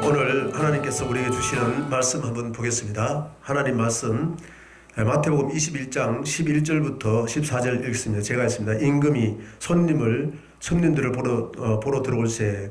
오늘 하나님께서 우리에게 주시는 말씀 한번 보겠습니다. 하나님 말씀 마태복음 21장 11절부터 14절 읽겠습니다. 제가 했습니다. 임금이 손님들을 보러 들어올세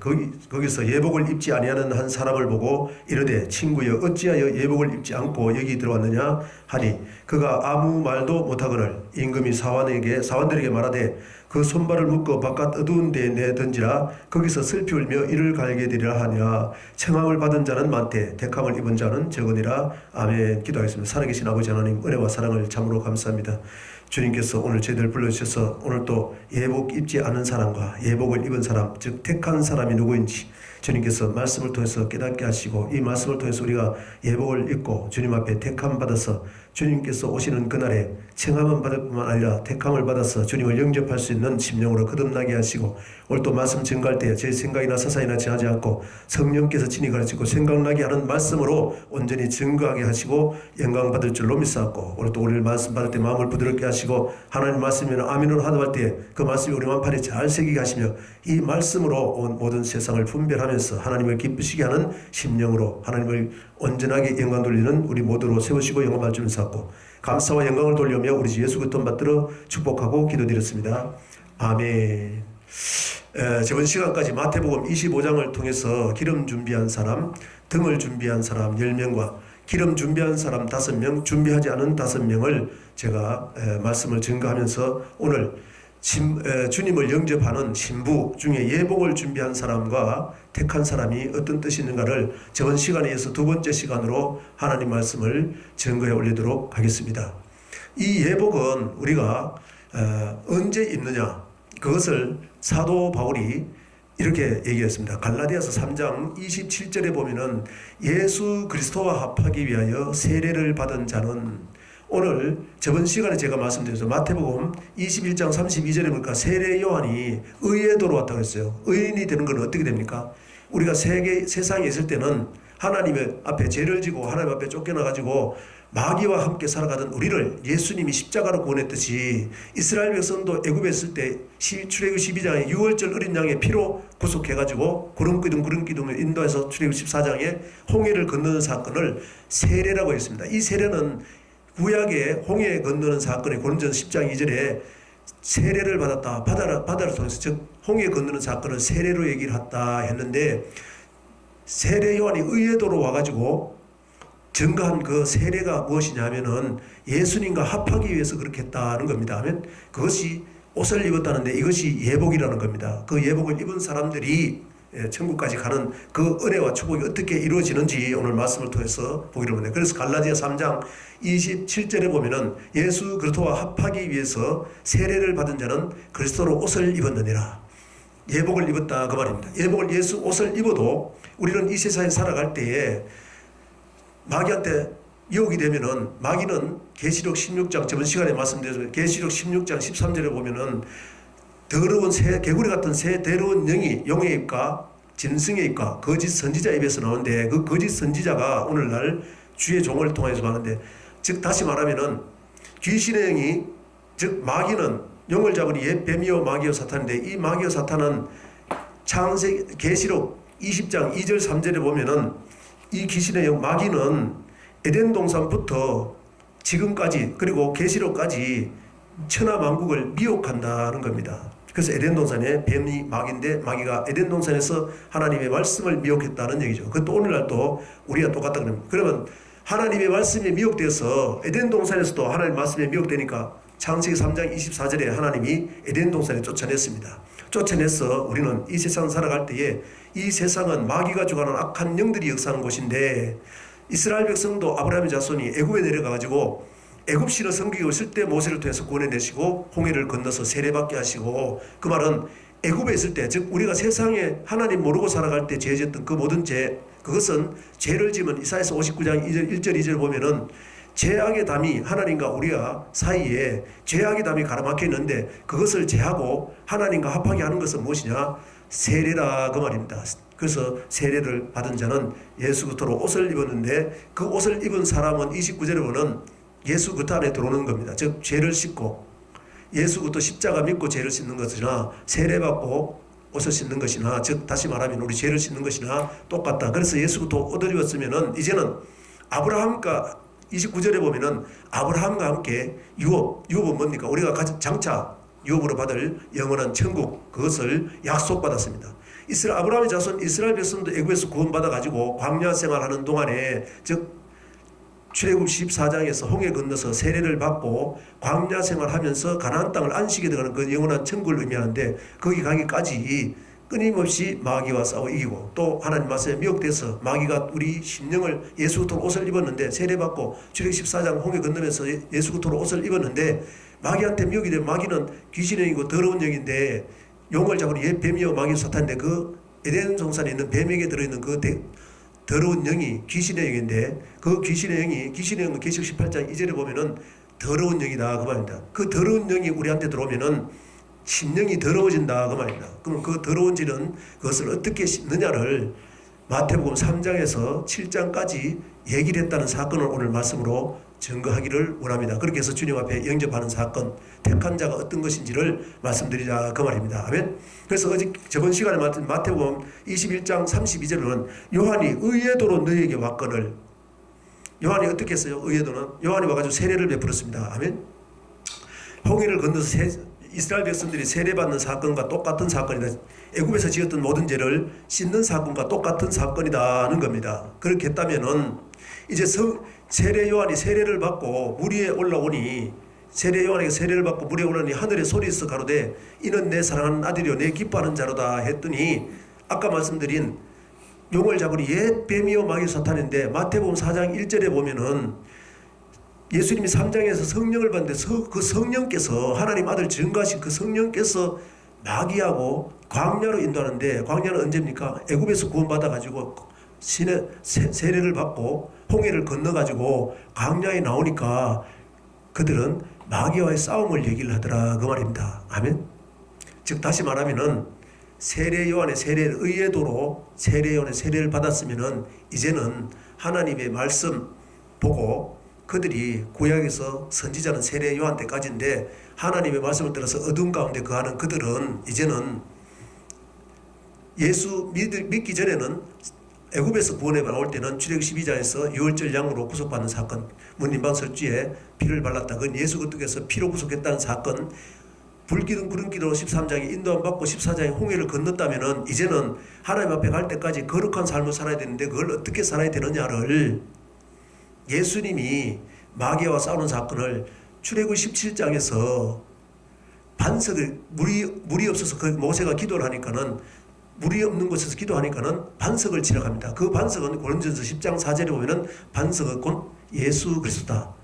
거기서 예복을 입지 아니하는 한 사람을 보고 이르되 친구여 어찌하여 예복을 입지 않고 여기 들어왔느냐 하니 그가 아무 말도 못하거늘 임금이 사원들에게 말하되 그 손발을 묶어 바깥 어두운 데에 내던지라 거기서 슬피 울며 이를 갈게 되리라 하니라. 청함을 받은 자는 많되 택함을 입은 자는 적으니라. 아멘. 기도하겠습니다. 살아계신 아버지 하나님 은혜와 사랑을 참으로 감사합니다. 주님께서 오늘 저희들 불러주셔서 오늘 또 예복 입지 않은 사람과 예복을 입은 사람, 즉 택한 사람이 누구인지 주님께서 말씀을 통해서 깨닫게 하시고 이 말씀을 통해서 우리가 예복을 입고 주님 앞에 택함 받아서 주님께서 오시는 그날에 청함은 받을 뿐만 아니라 택함을 받아서 주님을 영접할 수 있는 심령으로 거듭나게 하시고 오늘 또 말씀 증거할 때 제 생각이나 사사이나 지하지 않고 성령께서 친히 가르치고 생각나게 하는 말씀으로 온전히 증거하게 하시고 영광 받을 줄로 믿사옵고 오늘 또 우리를 말씀 받을 때 마음을 부드럽게 하시고 하나님 말씀이면 아멘으로 하도할 때 그 말씀이 우리 마음판에 잘 새기게 하시며 이 말씀으로 온 모든 세상을 분별하면서 하나님을 기쁘시게 하는 심령으로 하나님을 온전하게 영광 돌리는 우리 모두로 세우시고 영광을 줄 사옵고 감사와 영광을 돌리며 우리 주 예수 그리스도 받들어 축복하고 기도드렸습니다. 아멘. 저번 시간까지 마태복음 25장을 통해서 기름 준비한 사람, 등을 준비한 사람 10명과 기름 준비한 사람 5명, 준비하지 않은 5명을 제가 말씀을 증거하면서 오늘 주님을 영접하는 신부 중에 예복을 준비한 사람과 택한 사람이 어떤 뜻이 있는가를 저번 시간에 이어서 두 번째 시간으로 하나님 말씀을 증거해 올리도록 하겠습니다. 이 예복은 우리가 언제 입느냐, 그것을 사도 바울이 이렇게 얘기했습니다. 갈라디아서 3장 27절에 보면은 예수 그리스도와 합하기 위하여 세례를 받은 자는, 오늘 저번 시간에 제가 말씀드렸죠. 마태복음 21장 32절에 보니까 세례 요한이 의에 들어왔다고 했어요. 의인이 되는 건 어떻게 됩니까? 우리가 세상에 있을 때는 하나님의 앞에 죄를 지고 하나님 앞에 쫓겨나가지고 마귀와 함께 살아가던 우리를 예수님이 십자가로 구원했듯이 이스라엘 백성도 애굽에 있을 때 출애굽 12장에 6월절 어린 양의 피로 구속해가지고 구름기둥을 인도해서 출애굽 14장에 홍해를 건너는 사건을 세례라고 했습니다. 이 세례는 구약의 홍해 건너는 사건에 고린도전서 10장 2절에 세례를 받았다. 바다를 통해서, 즉 홍해 건너는 사건을 세례로 얘기를 했다 했는데, 세례 요한이 의회도로 와가지고 증거한 그 세례가 무엇이냐 하면은 예수님과 합하기 위해서 그렇게 했다는 겁니다. 하면 그것이 옷을 입었다는데 이것이 예복이라는 겁니다. 그 예복을 입은 사람들이 천국까지 가는 그 은혜와 축복이 어떻게 이루어지는지 오늘 말씀을 통해서 보기로 합니다. 그래서 갈라디아 3장 27절에 보면은 예수 그리스도와 합하기 위해서 세례를 받은 자는 그리스도로 옷을 입었느니라. 예복을 입었다 그 말입니다. 예복을 옷을 입어도 우리는 이 세상에 살아갈 때에 마귀한테 유혹이 되면은, 마귀는 계시록 16장 저번 시간에 말씀드렸지만 계시록 16장 13절에 보면은 더러운 개구리 같은 새 더러운 영이 용의 입과 짐승의 입과 거짓 선지자 입에서 나오는데, 그 거짓 선지자가 오늘날 주의 종을 통해서 하는데, 즉 다시 말하면은 귀신의 영이, 즉 마귀는 영을 잡으니 옛 뱀이요 마귀요 사탄인데, 이 마귀요 사탄은 계시록 20장 2절 3절에 보면은 이 귀신의 영 마귀는 에덴 동산부터 지금까지 그리고 계시록까지 천하 만국을 미혹한다는 겁니다. 그래서 에덴 동산에 뱀이 마귀인데 마귀가 에덴 동산에서 하나님의 말씀을 미혹했다는 얘기죠. 그것도 오늘날 또 우리가 똑같다는 겁니다. 그러면 하나님의 말씀에 미혹되어서 에덴 동산에서도 하나님의 말씀에 미혹되니까 창세기 3장 24절에 하나님이 에덴 동산에 쫓아냈습니다. 쫓아내서 우리는 이 세상 살아갈 때에 이 세상은 마귀가 주관하는 악한 영들이 역사하는 곳인데, 이스라엘 백성도 아브라함의 자손이 애굽에 내려가가지고 애굽신을 섬기고 있을 때 모세를 통해서 구원해내시고 홍해를 건너서 세례받게 하시고, 그 말은 애굽에 있을 때, 즉 우리가 세상에 하나님 모르고 살아갈 때 죄졌던 그 모든 죄, 그것은 죄를 지은 이사야서 59장 1절 2절 보면은 죄악의 담이 하나님과 우리가 사이에 죄악의 담이 가로막혀 있는데, 그것을 제하고 하나님과 합하게 하는 것은 무엇이냐? 세례라 그 말입니다. 그래서 세례를 받은 자는 예수 그리스도로 옷을 입었는데, 그 옷을 입은 사람은 29절에 보면 예수 그리스도 안에 들어오는 겁니다. 즉 죄를 씻고 예수 그리스도 십자가 믿고 죄를 씻는 것이나 세례받고 옷을 씻는 것이나, 즉 다시 말하면 우리 죄를 씻는 것이나 똑같다. 그래서 예수부터 옷을 입었으면은 이제는 아브라함과 29절에 보면은 아브라함과 함께 유업은 뭡니까? 우리가 장차 유업으로 받을 영원한 천국, 그것을 약속받았습니다. 아브라함의 자손 이스라엘 백성도 애굽에서 구원받아 가지고 광야 생활하는 동안에, 즉 출애굽 14장에서 홍해 건너서 세례를 받고 광야 생활하면서 가나안 땅을 안식에 들어가는 그 영원한 천국을 의미하는데, 거기 가기까지 끊임없이 마귀와 싸워 이기고, 또 하나님 말씀에 미혹돼서 마귀가 우리 심령을, 예수부터 옷을 입었는데 세례받고 출애굽 14장 홍해 건너면서 예수부터 옷을 입었는데, 마귀한테 미혹이 되면 마귀는 귀신의 영이고 더러운 영인데, 용을 잡으니 옛 뱀이요 마귀 사탄인데, 그 에덴 동산에 있는 뱀에게 들어있는 그 더러운 영이 귀신의 영인데, 그 귀신의 영은 계시록 18장 2절에 보면은 더러운 영이다 그 말입니다. 그 더러운 영이 우리한테 들어오면은 심령이 더러워진다 그 말입니다. 그럼 그 더러워지는 그것을 어떻게 씻느냐를 마태복음 3장에서 7장까지 얘기를 했다는 사건을 오늘 말씀으로 증거하기를 원합니다. 그렇게 해서 주님 앞에 영접하는 사건, 택한 자가 어떤 것인지를 말씀드리자 그 말입니다. 아멘. 그래서 저번 시간에 마태복음 21장 32절은 요한이 의의 도로 너희에게 왔거늘, 요한이 어떻게 했어요? 의의 도는 요한이 와가지고 세례를 베풀었습니다. 아멘. 홍해를 건너서 이스라엘 백성들이 세례받는 사건과 똑같은 사건이다. 애굽에서 지었던 모든 죄를 씻는 사건과 똑같은 사건이다는 겁니다. 그렇게 했다면은 이제 세례 요한이 세례를 받고 물 위에 올라오니, 세례 요한에게 세례를 받고 물에 올라오니 하늘에 소리에서 가로되 이는 내 사랑하는 아들이요 내 기뻐하는 자로다 했더니, 아까 말씀드린 용을 잡으니 옛 뱀이요 마귀 사탄인데, 마태복음 4장 1절에 보면은 예수님이 3장에서 성령을 받는데 그 성령께서, 하나님 아들 증거하신 그 성령께서 마귀하고 광야로 인도하는데, 광야는 언제입니까? 애굽에서 구원받아 가지고 신의 세례를 받고 홍해를 건너 가지고 광야에 나오니까 그들은 마귀와의 싸움을 얘기를 하더라 그 말입니다. 아멘. 즉 다시 말하면은 세례 요한의 세례를 의의 도로 세례 요한의 세례를 받았으면은 이제는 하나님의 말씀 보고, 그들이 구약에서 선지자는 세례 요한 때까지인데 하나님의 말씀을 들어서 어둠 가운데 거하는 그들은 이제는 예수 믿기 전에는 애굽에서 구원해 나올 때는 출애굽 12장에서 유월절 양으로 구속받는 사건, 문림방 설주에 피를 발랐다. 그건 예수 그리스도께서 피로 구속했다는 사건, 불기둥 구름기둥으로 13장에 인도함 받고 14장에 홍해를 건넜다면은 이제는 하나님 앞에 갈 때까지 거룩한 삶을 살아야 되는데, 그걸 어떻게 살아야 되느냐를 예수님이 마귀와 싸우는 사건을 출애굽 17장에서 반석을 물이 없어서 그 모세가 기도를 하니까는, 물이 없는 곳에서 기도하니까는 반석을 치라고 합니다. 그 반석은 고린도전서 10장 4절에 보면은 반석은 곧 예수 그리스도다.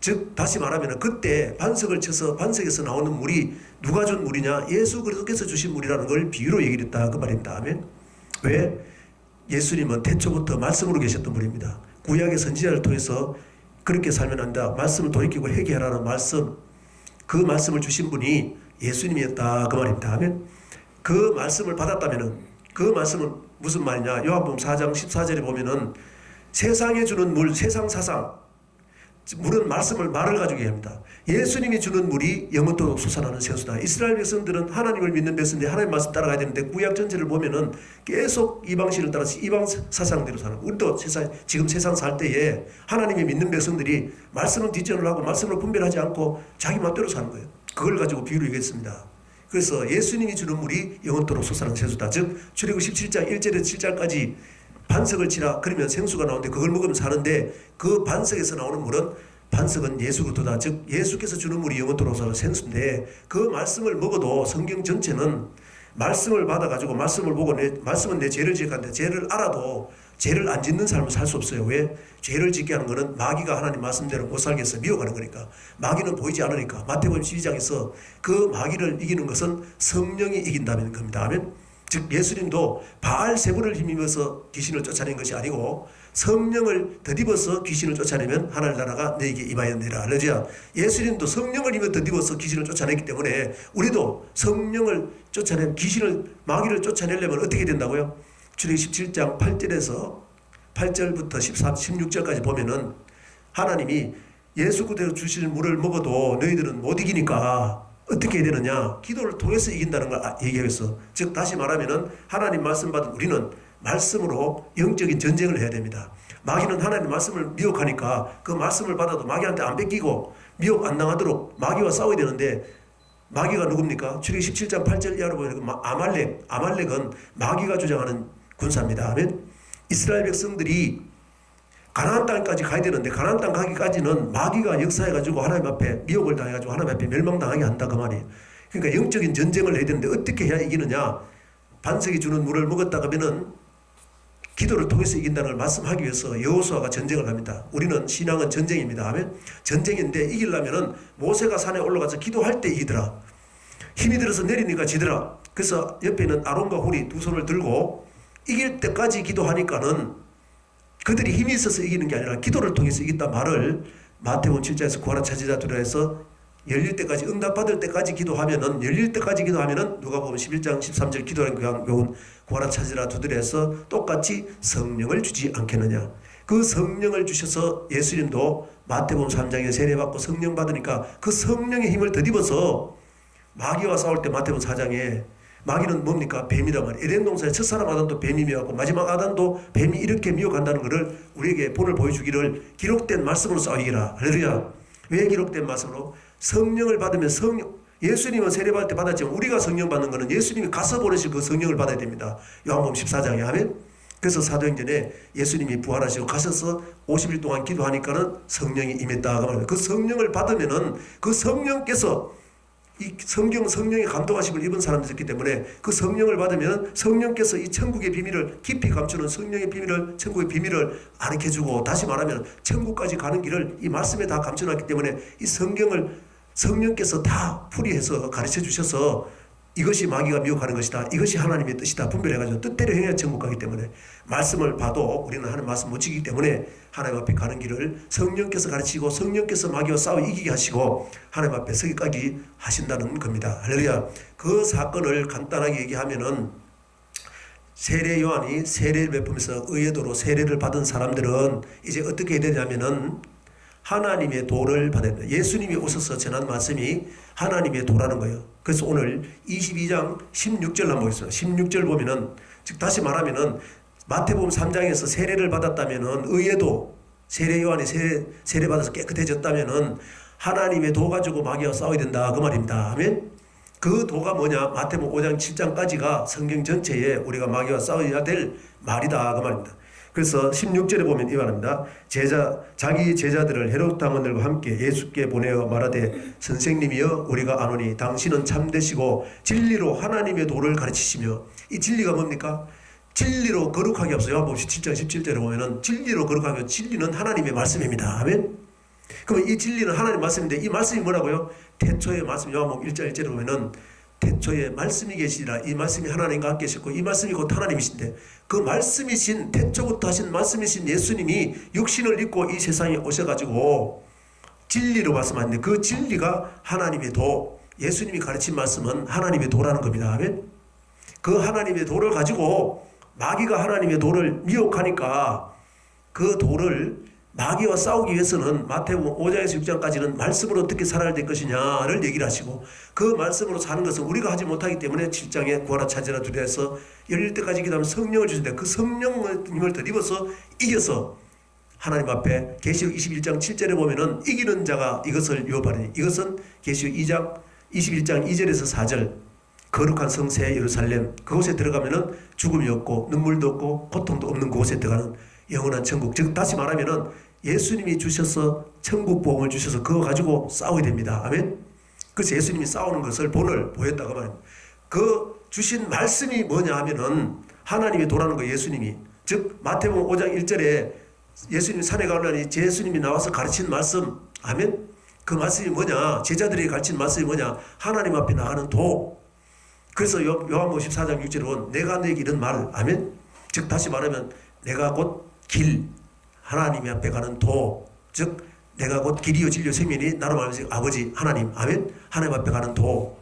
즉 다시 말하면 그때 반석을 쳐서 반석에서 나오는 물이 누가 준 물이냐? 예수 그리스도께서 주신 물이라는 걸 비유로 얘기를 했다 그 말입니다. 아멘. 왜? 예수님은 태초부터 말씀으로 계셨던 분입니다. 구약의 선지자를 통해서 그렇게 살면 한다, 말씀을 돌이키고 회개하라는 말씀, 그 말씀을 주신 분이 예수님이었다 그 말입니다. 아멘. 그 말씀을 받았다면은, 그 말씀은 무슨 말이냐? 요한복음 4장 14절에 보면은 세상에 주는 물, 세상 사상, 물은 말을 가지고 얘기합니다. 예수님이 주는 물이 영원토록 솟아나는 생수다. 이스라엘 백성들은 하나님을 믿는 백성인데 하나님 말씀 따라가야 되는데, 구약 전체를 보면은 계속 이방신을 따라서 이방 사상대로 사는, 우리도 지금 세상 살 때에 하나님이 믿는 백성들이 말씀은 뒷전을 하고 말씀을 분별하지 않고 자기 멋대로 사는 거예요. 그걸 가지고 비유를 얘기했습니다. 그래서 예수님이 주는 물이 영원토록 솟아나는 생수다. 즉 출애굽 17장 1절에서 7장까지 반석을 치라 그러면 생수가 나오는데, 그걸 먹으면 사는데, 그 반석에서 나오는 물은, 반석은 예수 그리스도다. 즉 예수께서 주는 물이 영원토록 솟아나는 생수인데, 그 말씀을 먹어도 성경 전체는 말씀을 받아가지고 말씀을 보고 말씀은 내 죄를 지적하는데, 죄를 알아도 죄를 안 짓는 삶을 살 수 없어요. 왜? 죄를 짓게 하는 것은 마귀가 하나님 말씀대로 못 살게 해서 미혹하는 거니까. 마귀는 보이지 않으니까. 마태복음 12장에서 그 마귀를 이기는 것은 성령이 이긴다는 겁니다. 아멘. 즉 예수님도 바알 세부를 힘입어서 귀신을 쫓아낸 것이 아니고 성령을 덧입어서 귀신을 쫓아내면 하늘 나라가 너에게 임하였느니라. 할렐루야. 예수님도 성령을 힘입어 덧입어서 귀신을 쫓아냈기 때문에 우리도 성령을 쫓아낸 마귀를 쫓아내려면 어떻게 된다고요? 출애굽 17장 8절부터 16절까지 보면은 하나님이 예수 그대로 주실 물을 먹어도 너희들은 못 이기니까 어떻게 해야 되느냐? 기도를 통해서 이긴다는 걸 얘기하겠어. 즉 다시 말하면은 하나님 말씀 받은 우리는 말씀으로 영적인 전쟁을 해야 됩니다. 마귀는 하나님 말씀을 미혹하니까 그 말씀을 받아도 마귀한테 안 뺏기고 미혹 안 당하도록 마귀와 싸워야 되는데, 마귀가 누굽니까? 출애굽기 17장 8절 이하로 보면 아말렉은 마귀가 주장하는 군사입니다. 아멘. 이스라엘 백성들이 가나안 땅까지 가야 되는데 가나안 땅 가기까지는 마귀가 역사해가지고 하나님 앞에 미혹을 당해가지고 하나님 앞에 멸망당하게 한다 그 말이에요. 그러니까 영적인 전쟁을 해야 되는데 어떻게 해야 이기느냐? 반석이 주는 물을 먹었다 그러면은 기도를 통해서 이긴다는 걸 말씀하기 위해서 여호수아가 전쟁을 합니다. 우리는 신앙은 전쟁입니다. 아멘. 전쟁인데 이기려면은 모세가 산에 올라가서 기도할 때 이기더라. 힘이 들어서 내리니까 지더라. 그래서 옆에 있는 아론과 훌이 두 손을 들고 이길 때까지 기도하니까는 그들이 힘이 있어서 이기는 게 아니라 기도를 통해서 이겼다 말을 마태복음 7장에서 구하라 찾으라 두려해서 열릴 때까지, 응답받을 때까지 기도하면은, 열릴 때까지 기도하면은 누가복음 11장 13절 기도하는 교훈 구하라 찾으라 두드려서 똑같이 성령을 주지 않겠느냐. 그 성령을 주셔서 예수님도 마태복음 3장에 세례받고 성령 받으니까 그 성령의 힘을 덧입어서 마귀와 싸울 때 마태복음 4장에 마귀는 뭡니까? 뱀이란 말이에요. 에덴 동산의 첫사람 아담도 뱀이 미워하고 마지막 아담도 뱀이 이렇게 미혹한다는 것을 우리에게 본을 보여주기를 기록된 말씀으로 싸우기라. 할렐루야. 왜 기록된 말씀으로? 성령을 받으면 예수님은 세례받을 때 받았지만 우리가 성령 받는 것은 예수님이 가서 보내실 그 성령을 받아야 됩니다. 요한복음 14장에 하면. 그래서 사도행전에 예수님이 부활하시고 가셔서 50일 동안 기도하니까는 성령이 임했다. 그 성령을 받으면은 그 성령께서 이 성령의 감동하심을 입은 사람들이기 때문에 그 성령을 받으면 성령께서 이 천국의 비밀을 깊이 감추는 성령의 비밀을, 천국의 비밀을 가르쳐주고, 다시 말하면 천국까지 가는 길을 이 말씀에 다 감춰놨기 때문에 이 성령께서 다 풀이해서 가르쳐 주셔서 이것이 마귀가 미혹하는 것이다, 이것이 하나님의 뜻이다 분별해가지고 뜻대로 행해야 천국 가기 때문에, 말씀을 봐도 우리는 하나님 말씀 못 지키기 때문에 하나님 앞에 가는 길을 성령께서 가르치고 성령께서 마귀와 싸워 이기게 하시고 하나님 앞에 서기까지 하신다는 겁니다. 할렐루야. 그 사건을 간단하게 얘기하면은, 세례 요한이 세례를 베푸면서 의회도로 세례를 받은 사람들은 이제 어떻게 해야 되냐면은 하나님의 도를 받아야 됩니다. 예수님이 오셔서 전한 말씀이 하나님의 도라는 거예요. 그래서 오늘 22장 16절 한번 보겠습니다. 16절 보면은, 즉 다시 말하면은 마태복음 3장에서 세례를 받았다면은 의회도, 세례 요한이 세례 받아서 깨끗해졌다면은 하나님의 도 가지고 마귀와 싸워야 된다 그 말입니다. 아멘. 그 도가 뭐냐? 마태복음 5장 7장까지가 성경 전체에 우리가 마귀와 싸워야 될 말이다 그 말입니다. 그래서 16절에 보면 이 말입니다. 자기 제자들을 헤롯 당원들과 함께 예수께 보내어 말하되, 선생님이여 우리가 아노니 당신은 참되시고 진리로 하나님의 도를 가르치시며. 이 진리가 뭡니까? 진리로 거룩하게 없어요. 요한복음 17장 17절에 보면은 진리로 거룩하게, 진리는 하나님의 말씀입니다. 아멘. 그러면 이 진리는 하나님 말씀인데 이 말씀이 뭐라고요? 태초의 말씀, 요한복음 1장 1절에 보면은 태초에 말씀이 계시리라. 이 말씀이 하나님과 함께 계셨고 이 말씀이 곧 하나님이신데, 그 말씀이신, 태초부터 하신 말씀이신 예수님이 육신을 입고 이 세상에 오셔가지고 진리로 말씀하는데 그 진리가 하나님의 도, 예수님이 가르친 말씀은 하나님의 도라는 겁니다. 아멘. 그 하나님의 도를 가지고 마귀가 하나님의 도를 미혹하니까 그 도를 마귀와 싸우기 위해서는 마태복음 5장에서 6장까지는 말씀으로 어떻게 살아야 될 것이냐를 얘기를 하시고, 그 말씀으로 사는 것은 우리가 하지 못하기 때문에 7장에 구하라 찾으라 두려해서 열릴 때까지 기도하면 성령을 주신다. 그 성령의 힘을 덧입어서 이겨서 하나님 앞에, 계시록 21장 7절에 보면은 이기는 자가 이것을 유업하리니, 이것은 계시록 2장 21장 2절에서 4절, 거룩한 성새 예루살렘, 그곳에 들어가면은 죽음이 없고 눈물도 없고 고통도 없는 그곳에 들어가는 영원한 천국. 즉 다시 말하면은 예수님이 주셔서 천국 복음을 주셔서 그거 가지고 싸워야 됩니다. 아멘. 그래서 예수님이 싸우는 것을 본을 보였다고 말합니다. 그 주신 말씀이 뭐냐 하면은 하나님이 도라는 거예요. 예수님이. 즉 마태복음 5장 1절에 예수님이 산에 가려니 예수님이 나와서 가르친 말씀. 아멘. 그 말씀이 뭐냐? 제자들이 가르친 말씀이 뭐냐? 하나님 앞에 나가는 도. 그래서 요한복음 14장 6절에 보면 내가 너에게 이런 말. 아멘. 즉 다시 말하면 내가 곧 길, 하나님 앞에 가는 도, 즉 내가 곧 길이요 진리요 생명이 나로 말하면서 아버지 하나님, 아멘. 하나님 앞에 가는 도,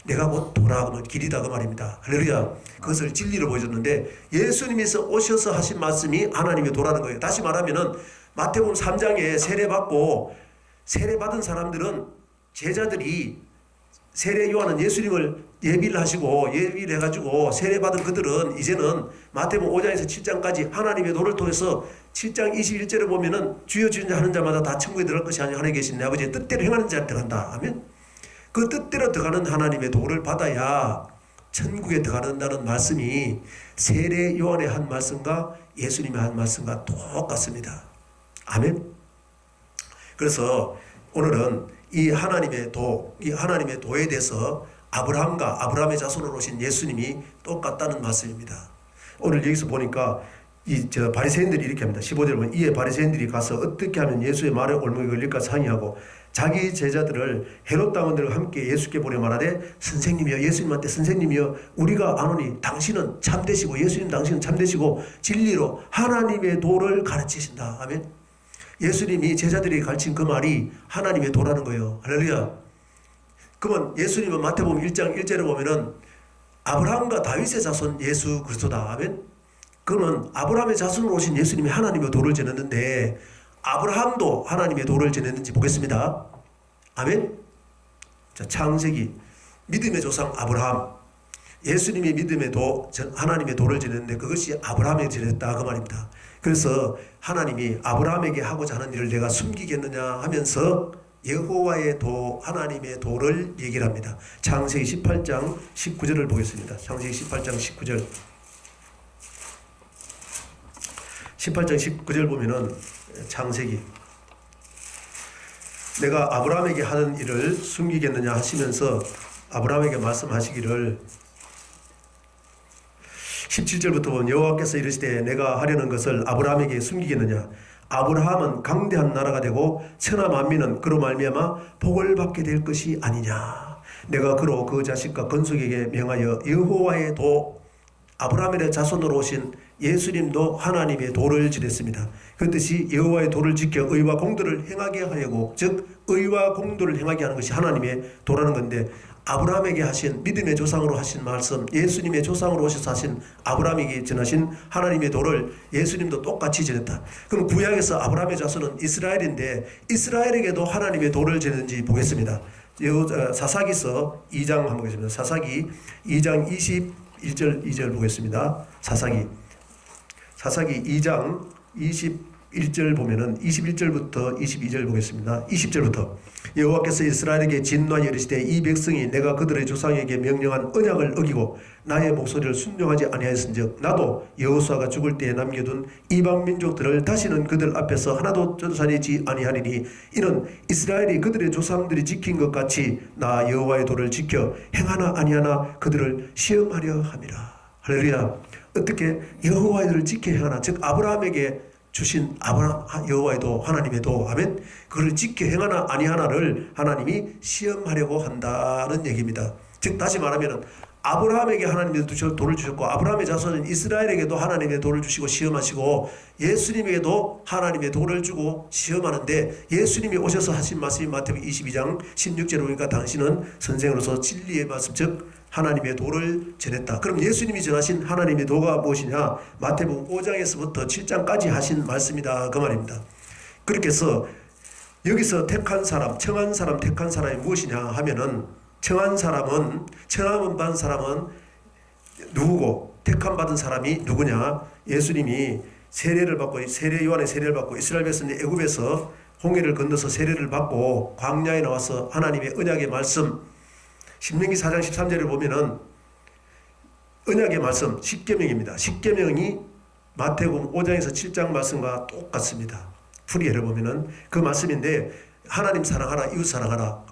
내가 곧 도라, 그러면 길이다 그 말입니다. 할렐루야. 그것을 진리로 보여줬는데 예수님께서 오셔서 하신 말씀이 하나님의 도라는 거예요. 다시 말하면은 마태복음 3장에 세례받고 세례받은 사람들은, 제자들이 세례 요한은 예수님을 예비를 하시고 예비를 해가지고 세례받은 그들은 이제는 마태복음 5장에서 7장까지 하나님의 도를 통해서 7장 21절에 보면은 주여 주여 하는 자마다 다 천국에 들어갈 것이 아니라 하나님에 계신 내 아버지의 뜻대로 행하는 자를 들어간다 하면 그 뜻대로 들어가는 하나님의 도를 받아야 천국에 들어간다는 말씀이 세례 요한의 한 말씀과 예수님의 한 말씀과 똑같습니다. 아멘. 그래서 오늘은 이 하나님의 도에 대해서 아브라함의 자손으로 오신 예수님이 똑같다는 말씀입니다. 오늘 여기서 보니까 바리새인들이 이렇게 합니다. 15절 보면 이에 바리새인들이 가서 어떻게 하면 예수의 말에 올무게 걸릴까 상의하고 자기 제자들을 헤롯 당원들과 함께 예수께 보려 말하되 선생님이여 예수님한테 선생님이여 우리가 아노니 당신은 참되시고 예수님 당신은 참되시고 진리로 하나님의 도를 가르치신다. 아멘. 예수님이 제자들이 가르친 그 말이 하나님의 도라는 거예요. 할렐루야. 그러면 예수님은 마태복음 1장 1절에 보면은 아브라함과 다윗의 자손 예수 그리스도다. 아멘. 그러면 아브라함의 자손으로 오신 예수님이 하나님의 도를 지냈는데 아브라함도 하나님의 도를 지냈는지 보겠습니다. 아멘. 자, 창세기 믿음의 조상 아브라함, 예수님이 믿음의 도, 하나님의 도를 지냈는데 그것이 아브라함에게 지냈다 그 말입니다. 그래서 하나님이 아브라함에게 하고자 하는 일을 내가 숨기겠느냐 하면서 여호와의 도, 하나님의 도를 얘기를 합니다. 창세기 18장 19절을 보겠습니다. 창세기 18장 19절. 18장 19절 보면은 창세기 내가 아브라함에게 하는 일을 숨기겠느냐 하시면서 아브라함에게 말씀하시기를 17절부터 보면 여호와께서 이르시되 내가 하려는 것을 아브라함에게 숨기겠느냐 아브라함은 강대한 나라가 되고 천하 만민은 그로 말미암아 복을 받게 될 것이 아니냐 내가 그로 그 자식과 건속에게 명하여 여호와의 도 아브라함의 자손으로 오신 예수님도 하나님의 도를 지냈습니다. 그 뜻이 여호와의 도를 지켜 의와 공도를 행하게 하려고 즉 의와 공도를 행하게 하는 것이 하나님의 도라는 건데 아브라함에게 하신 믿음의 조상으로 하신 말씀 예수님의 조상으로 오셔서 하신 아브라함에게 전하신 하나님의 도를 예수님도 똑같이 지냈다. 그럼 구약에서 아브라함의 자손은 이스라엘인데 이스라엘에게도 하나님의 도를 지냈는지 보겠습니다. 사사기서 2장 한번 보겠습니다. 사사기 2장 21절 2절 보겠습니다. 사사기 2장 21절 보면은 21절부터 22절 보겠습니다. 20절부터 여호와께서 이스라엘에게 진노하여 이르시되 이 백성이 내가 그들의 조상에게 명령한 언약을 어기고 나의 목소리를 순종하지 아니하였은즉 나도 여호수아가 죽을 때에 남겨둔 이방 민족들을 다시는 그들 앞에서 하나도 쫓아내지 아니하리니 이는 이스라엘이 그들의 조상들이 지킨 것 같이 나 여호와의 도를 지켜 행하나 아니하나 그들을 시험하려 함이라. 할렐루야. 어떻게 여호와의 도를 지켜 행하나 즉 아브라함에게 주신 여호와의 도 하나님의 도 아멘 그를 지켜 행하나 아니하나를 하나님이 시험하려고 한다는 얘기입니다. 즉 다시 말하면 아브라함에게 하나님의 도를 주셨고 아브라함의 자손은 이스라엘에게도 하나님의 도를 주시고 시험하시고 예수님에게도 하나님의 도를 주고 시험하는데 예수님이 오셔서 하신 말씀이 마태복음 22장 16절에 보니까 당신은 선생으로서 진리의 말씀 즉 하나님의 도를 전했다. 그럼 예수님이 전하신 하나님의 도가 무엇이냐? 마태복음 5장에서부터 7장까지 하신 말씀이다 그 말입니다. 그렇게 해서 여기서 택한 사람, 청한 사람, 택한 사람이 무엇이냐 하면은 청한 받은 사람은 누구고 택함 받은 사람이 누구냐? 예수님이 세례를 받고 세례 요한의 세례를 받고 이스라엘 백성이 애굽에서 홍해를 건너서 세례를 받고 광야에 나와서 하나님의 언약의 말씀 신명기 4장 13절에 보면은 언약의 말씀 십계명입니다. 십계명이 마태복음 5장에서 7장 말씀과 똑같습니다. 풀이해를 보면은 그 말씀인데 하나님 사랑하라 이웃 사랑하라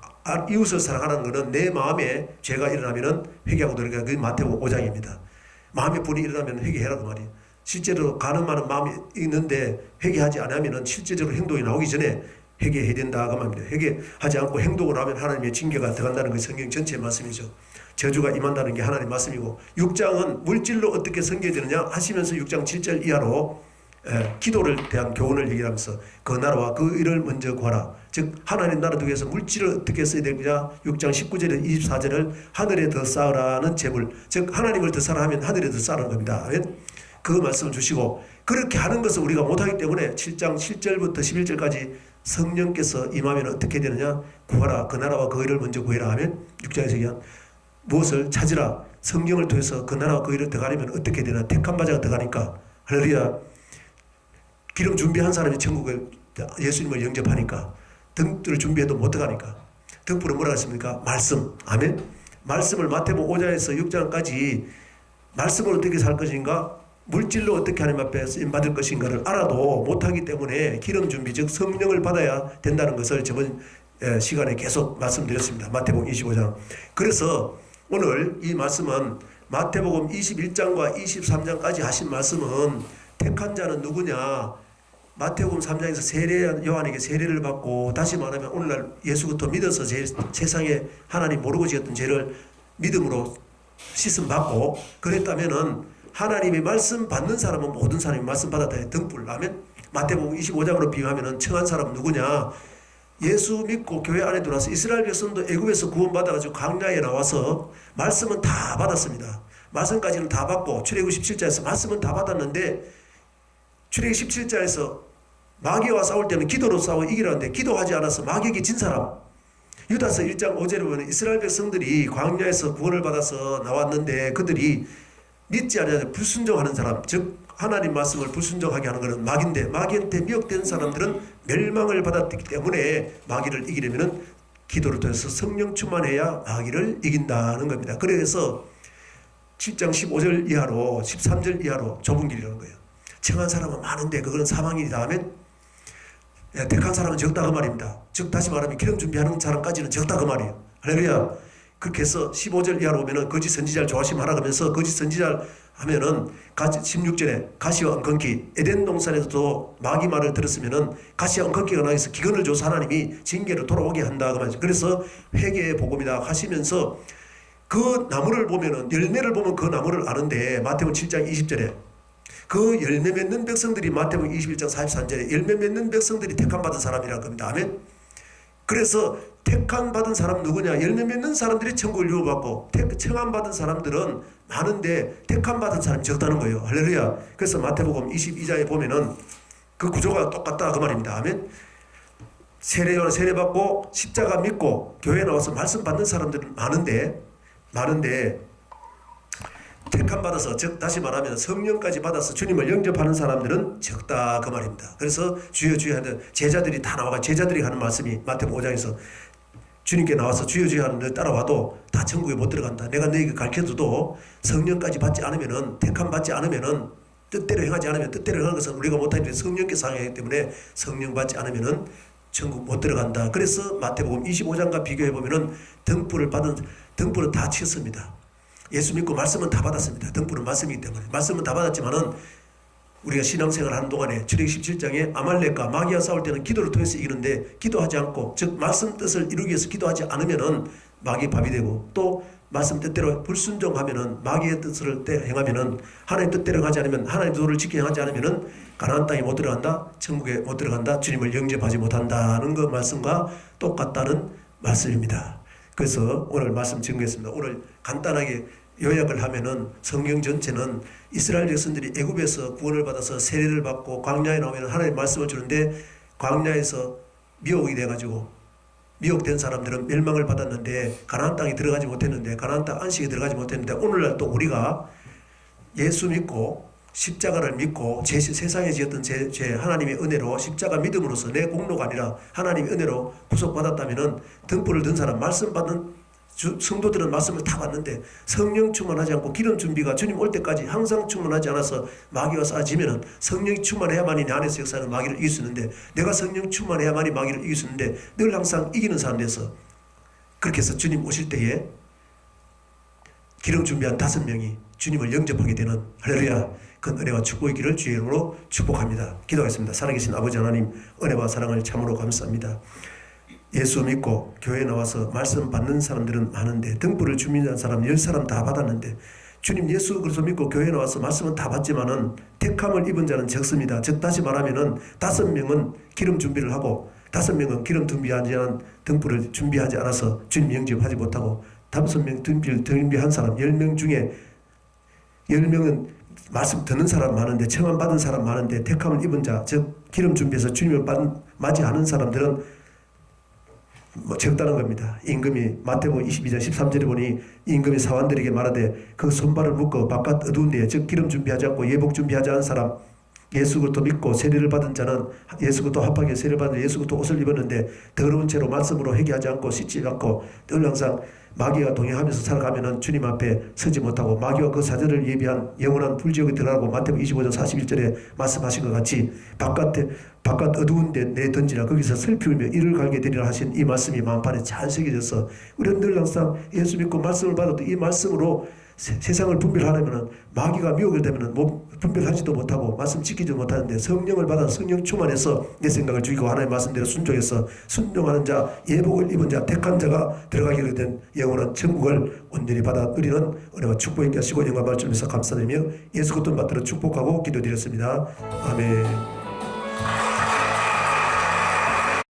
이웃을 사랑하라는 것은 내 마음에 죄가 일어나면은 회개하고 들어가 그 마태복음 5장입니다. 마음에 불이 일어나면 회개해라 그 말이에요. 실제로 가는 많은 마음이 있는데 회개하지 않으면은 실제적으로 행동이 나오기 전에 회개해야 된다 그 말입니다. 회개하지 않고 행동을 하면 하나님의 징계가 들어간다는 것이 성경 전체의 말씀이죠. 저주가 임한다는 게 하나님의 말씀이고 6장은 물질로 어떻게 섬겨지느냐 하시면서 6장 7절 이하로 기도를 대한 교훈을 얘기하면서 그 나라와 그 일을 먼저 구하라. 즉 하나님 나라 두기 위해서 물질을 어떻게 써야 되느냐 6장 19절에 24절을 하늘에 더 쌓으라는 제물 즉 하나님을 더 쌓으라 하면 하늘에 더 쌓으라는 겁니다. 그 말씀을 주시고, 그렇게 하는 것을 우리가 못하기 때문에 7장 7절부터 11절까지 성령께서 임하면 어떻게 되느냐, 구하라 그 나라와 그 의를 먼저 구해라 하면 6장에서 얘기한 무엇을 찾으라, 성령을 통해서 그 나라와 그 의를 들어가려면 어떻게 되나, 택한 바자가 들어가니까. 할렐루야. 기름 준비한 사람이 천국에 예수님을 영접하니까, 등불을 준비해도 못 들어가니까. 등불은 뭐라고 했습니까? 말씀. 아멘. 말씀을 마태복음 5장에서 6장까지 말씀을 어떻게 살 것인가, 물질로 어떻게 하나님 앞에 쓰임받을 것인가를 알아도 못하기 때문에 기름 준비, 즉 성령을 받아야 된다는 것을 저번 시간에 계속 말씀드렸습니다. 마태복음 25장. 그래서 오늘 이 말씀은 마태복음 21장과 23장까지 하신 말씀은 택한 자는 누구냐, 마태복음 3장에서 세례 요한에게 세례를 받고, 다시 말하면 오늘날 예수부터 믿어서 세상에 하나님 모르고 지었던 죄를 믿음으로 씻음 받고 그랬다면은 하나님의 말씀 받는 사람은 모든 사람이 말씀 받았다. 등불. 아멘. 마태복음 25장으로 비유하면은 청한 사람은 누구냐, 예수 믿고 교회 안에 들어와서 이스라엘 백성도 애굽에서 구원받아가지고 광야에 나와서 말씀은 다 받았습니다. 말씀까지는 다 받고 출애굽 17장에서 말씀은 다 받았는데, 출애굽 17장에서 마귀와 싸울 때는 기도로 싸워 이기라는데 기도하지 않아서 마귀에게 진 사람. 유다서 1장 5절에 보면 이스라엘 백성들이 광야에서 구원을 받아서 나왔는데 그들이 믿지 않아서 불순종하는 사람, 즉 하나님 말씀을 불순종하게 하는 것은 마귀인데, 마귀한테 미혹된 사람들은 멸망을 받았기 때문에 마귀를 이기려면 기도를 통해서 성령 충만해야 마귀를 이긴다는 겁니다. 그래서 7장 15절 이하로 13절 이하로 좁은 길이라는 거예요. 청한 사람은 많은데 그거는 사망이다 하면, 택한 사람은 적다 그 말입니다. 즉 다시 말하면 기름 준비하는 사람까지는 적다 그 말이에요. 할렐루야. 그렇게 해서 15절 이하로 오면은 거짓 선지자를 조심하라 그러면서, 거짓 선지자 하면은 16절에 가시와 엉겅퀴, 에덴 동산에서도 마귀 말을 들었으면은 가시와 엉겅퀴가 나서 기근을 줘서 하나님이 징계로 돌아오게 한다 그 말이죠. 그래서 회개의 복음이다 하시면서 그 나무를 보면은, 열매를 보면 그 나무를 아는데, 마태복음 7장 20절에 그 열매 맺는 백성들이, 마태복음 21장 43절에 열매 맺는 백성들이 택함 받은 사람이라는 겁니다. 아멘. 그래서 택함 받은 사람 누구냐, 열매 맺는 사람들이 천국을 유업받고, 청함 받은 사람들은 많은데 택함 받은 사람이 적다는 거예요. 할렐루야. 그래서 마태복음 22장에 보면은 그 구조가 똑같다 그 말입니다. 아멘. 세례 받고 십자가 믿고 교회에 나와서 말씀 받는 사람들은 많은데 택함 받아서, 즉 다시 말하면 성령까지 받아서 주님을 영접하는 사람들은 적다 그 말입니다. 그래서 주여 주여 하는 제자들이 다 나와가, 제자들이 하는 말씀이 마태복음 5장에서 주님께 나와서 주여 주여 하는 너 따라와도 다 천국에 못 들어간다. 내가 너에게 가르쳐줘도 성령까지 받지 않으면은, 택함 받지 않으면은, 뜻대로 행하지 않으면, 뜻대로 행하는 것은 우리가 못하는데 성령께서 하기 때문에 성령 받지 않으면은 천국 못 들어간다. 그래서 마태복음 25장과 비교해 보면은 등불을 다 치웠습니다. 예수 믿고 말씀은 다 받았습니다. 등불은 말씀이기 때문에. 말씀은 다 받았지만은 우리가 신앙생활 하는 동안에 출애굽 17장에 아말렉과 마귀와 싸울 때는 기도를 통해서 이기는데, 기도하지 않고, 즉 말씀 뜻을 이루기 위해서 기도하지 않으면은 마귀 밥이 되고, 또 말씀 뜻대로 불순종하면은, 마귀의 뜻을 행하면은, 하나님 뜻대로 하지 않으면, 하나님 도를 지켜 행하지 않으면은 가나안 땅에 못 들어간다, 천국에 못 들어간다, 주님을 영접하지 못한다는 그 말씀과 똑같다는 말씀입니다. 그래서 오늘 말씀 증거했습니다. 오늘 간단하게 요약을 하면은, 성경 전체는 이스라엘 백성들이 애굽에서 구원을 받아서 세례를 받고 광야에 나오면 하나님 말씀을 주는데, 광야에서 미혹이 돼가지고 미혹된 사람들은 멸망을 받았는데, 가나안 땅에 들어가지 못했는데, 가나안 땅 안식에 들어가지 못했는데, 오늘날 또 우리가 예수 믿고 십자가를 믿고 세상에 지었던 죄 하나님의 은혜로 십자가 믿음으로써, 내 공로가 아니라 하나님의 은혜로 구속받았다면은, 등불을 든 사람, 말씀 받는 성도들은 말씀을 다 받는데 성령 충만하지 않고 기름 준비가 주님 올 때까지 항상 충만하지 않아서 마귀와 싸워지면은, 성령이 충만해야만이 내 안에서 역사하는 마귀를 이길 수 있는데, 내가 성령 충만해야만이 마귀를 이길 수 있는데 늘 항상 이기는 사람 돼서, 그렇게 해서 주님 오실 때에 기름 준비한 5명이 주님을 영접하게 되는, 할렐루야, 그 은혜와 축복의 길을 주의 이름으로 축복합니다. 기도하겠습니다. 살아계신 아버지 하나님, 은혜와 사랑을 참으로 감사합니다. 예수 믿고 교회에 나와서 말씀 받는 사람들은 많은데, 등불을 준비한 사람 10사람 다 받았는데, 주님 예수 그리스도 믿고 교회에 나와서 말씀은 다 받지만은 택함을 입은 자는 적습니다. 즉 다시 말하면은 5명은 기름 준비를 하고, 5명은 기름 준비하지 않은 등불을 준비하지 않아서 주님 영접하지 못하고, 5명 등불 준비한 사람 10명 중에 10명은 말씀 듣는 사람 많은데, 청함 받은 사람 많은데, 택함을 입은 자, 즉 기름 준비해서 주님을 맞이하는 사람들은 적다는 겁니다. 임금이 마태복음 22장 13절에 보니 임금이 사환들에게 말하되 그 손발을 묶어 바깥 어두운 데에, 즉 기름 준비하지 않고 예복 준비하지 않은 사람, 예수 그리스도 믿고 세례를 받은 자는 예수 그리스도 합하게 세례를 받은 예수 그리스도 옷을 입었는데 더러운 채로 말씀으로 회개하지 않고 씻지 않고 늘 항상 마귀와 동행하면서 살아가면은 주님 앞에 서지 못하고 마귀와 그 사제를 예비한 영원한 불지옥에 들어가고 마태복음 25장 41절에 말씀하신 것 같이 바깥 어두운 데 내던지라 거기서 슬피 울며 이를 갈게 되리라 하신 이 말씀이 마음판에 잘 새겨져서 우리는 늘 항상 예수 믿고 말씀을 받아도 이 말씀으로 세상을 분별하려면 마귀가 미혹이 되면 분별하지도 못하고 말씀 지키지도 못하는데 성령을 받아 성령 충만해서 내 생각을 죽이고 하나님의 말씀대로 순종해서 순종하는 자, 예복을 입은 자, 택한 자가 들어가게 된 영원한 천국을 온전히 받아 누리는 은혜와 축복 있게 하시고 영광 말씀에서 감사드리며 예수 그리스도 받들어 축복하고 기도드렸습니다. 아멘.